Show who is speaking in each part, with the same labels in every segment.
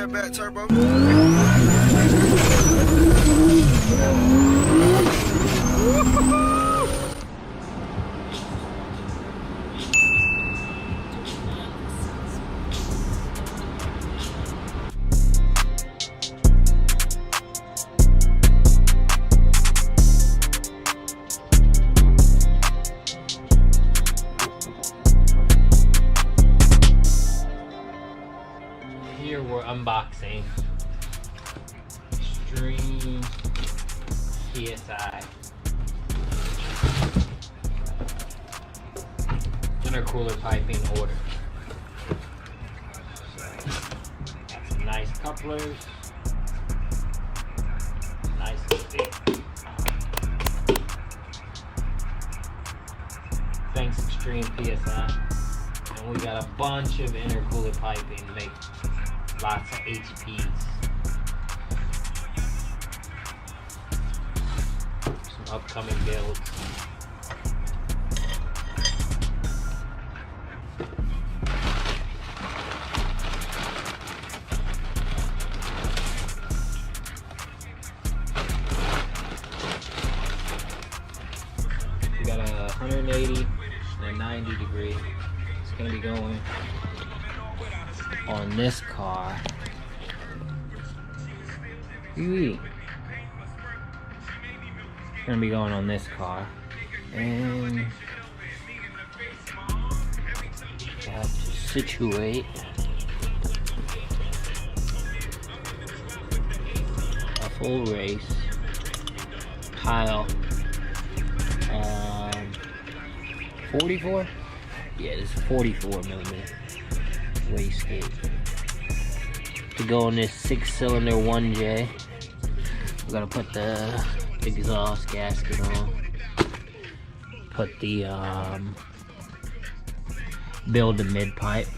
Speaker 1: right back, turbo.
Speaker 2: Here we're unboxing Extreme PSI intercooler piping order. Got some nice couplers, nice and thick. Thanks Extreme PSI. And we got a bunch of intercooler piping to make lots of HPs. Some upcoming builds. We got a 180 and a 90 degree. It's gonna be going on this car. Gonna be going on this car, and you have to situate a full race tile. 44? Yeah, this is 44 millimeter wastegate to go on this 6-cylinder 1J. We're gonna put the exhaust gasket on, put the build the mid pipe,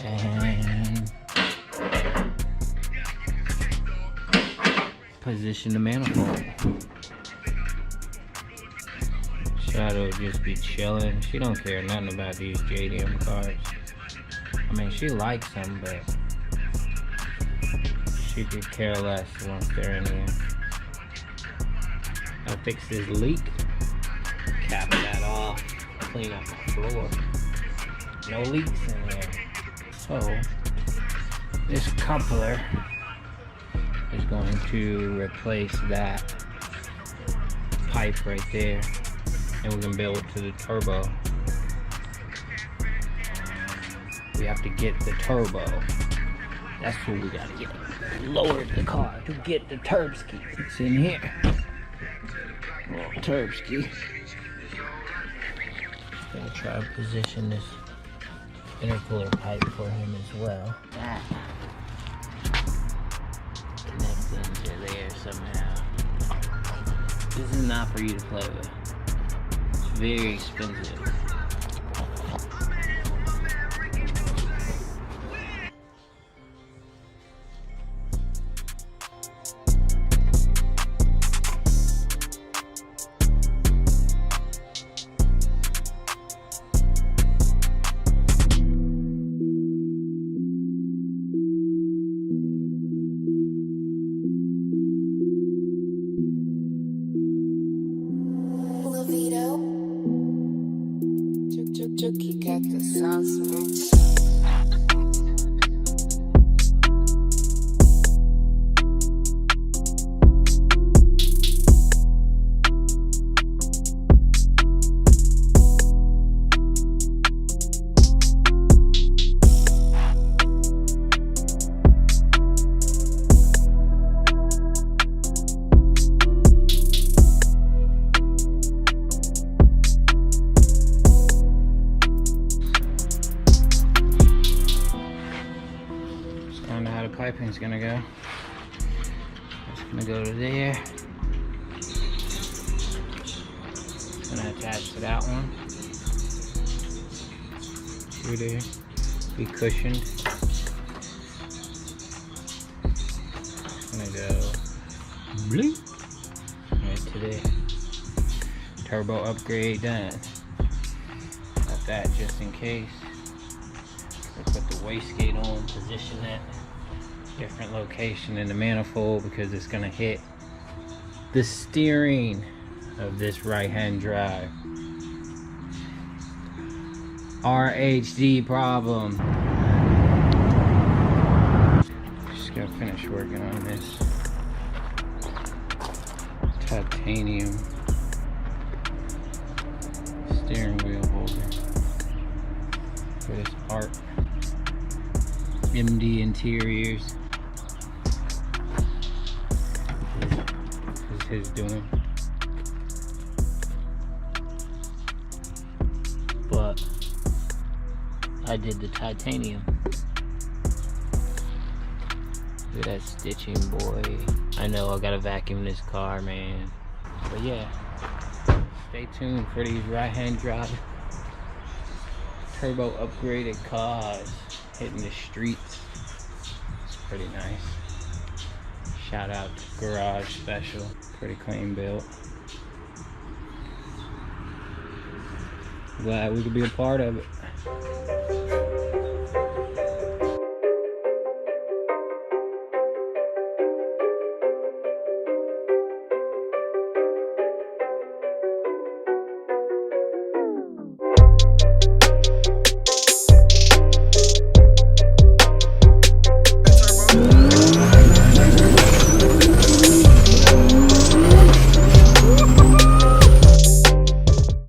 Speaker 2: and position the manifold. Shadow just be chilling. She don't care nothing about these JDM cars. I mean, she likes them, but she could care less once they're in here. I'll fix this leak, cap that off, clean up my floor. No leaks in here. So, this coupler is going to replace that pipe right there, and we can build it to the turbo. We have to get the turbo. That's what we gotta get. Lower the car to get the turbski. It's in here. Little turbski. Gonna try to position this intercooler pipe for him as well. That connects into there somehow. This is not for you to play with. It's very expensive.
Speaker 3: Chucky got the sauce.
Speaker 2: How the piping's gonna go. It's gonna go to there. It's gonna attach to that one. Through there. Be cushioned. It's gonna go bloop right to there. Turbo upgrade done. Got that just in case. Put the wastegate on, position that different location in the manifold because it's gonna hit the steering of this right-hand drive. RHD problem. Just gotta finish working on this titanium steering wheel holder for this part. MD Interiors. This is his doing. But I did the titanium. Look at that stitching, boy. I know I gotta vacuum this car, man. But yeah, stay tuned for these right-hand drive turbo upgraded cars hitting the streets. It's pretty nice. Shout out to Garage Special. Pretty clean build. Glad we could be a part of it.